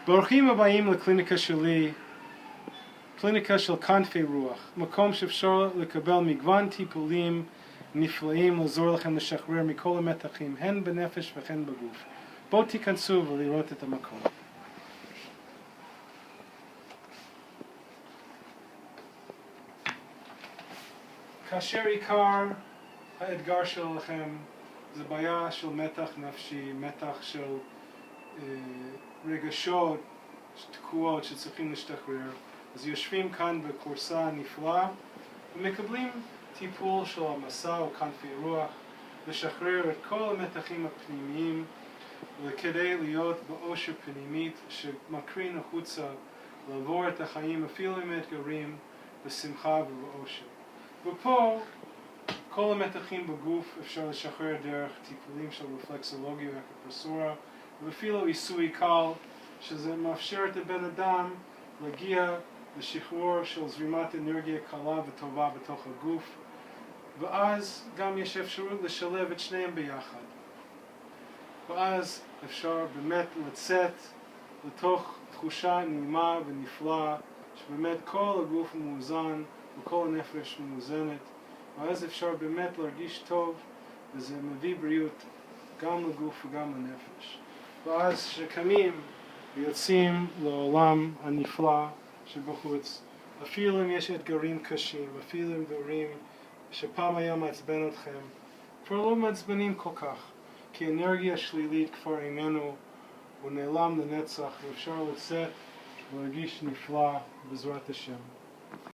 ברוכים הבאים לקליניקה שלי, קליניקה של כנפי רוח, מקום שאפשר לקבל מגוון טיפולים נפלאים לעזור לכם לשחרר מכל המתחים, הן בנפש וכן בגוף. בואו תיכנסו ולראות את המקום. כאשר עיקר האתגר שלכם זה בעיה של מתח נפשי, מתח של רגשות תקועות שצריכים להשתחרר, אז יושבים כאן בקורסה נפלאה ומקבלים טיפול של המסע או כנפי רוח, לשחרר את כל המתחים הפנימיים וכדי להיות באושר פנימית שמקרין החוצה, לעבור את החיים אפילו עם אתגרים בשמחה ובאושר. ופה כל המתחים בגוף אפשר לשחרר דרך טיפולים של רפלקסולוגיה ואקופרסורה ואפילו עיסוי קל, שזה מאפשר את הבן אדם להגיע לשחרור של זרימת אנרגיה קלה וטובה בתוך הגוף, ואז גם יש אפשרות לשלב את שניהם ביחד. ואז אפשר באמת לצאת לתוך תחושה נעימה ונפלאה, שבאמת כל הגוף מאוזן וכל הנפש מאוזנת, ואז אפשר באמת להרגיש טוב, וזה מביא בריאות גם לגוף וגם לנפש. ואז שקמים ויוצאים לעולם הנפלא שבחוץ, אפילו אם יש אתגרים קשים, אפילו אם דברים שפעם היה מעצבן אתכם, כבר לא מעצבנים כל כך, כי אנרגיה שלילית כבר איננו, הוא נעלם לנצח, ואפשר לצאת ולהרגיש נפלא בעזרת השם.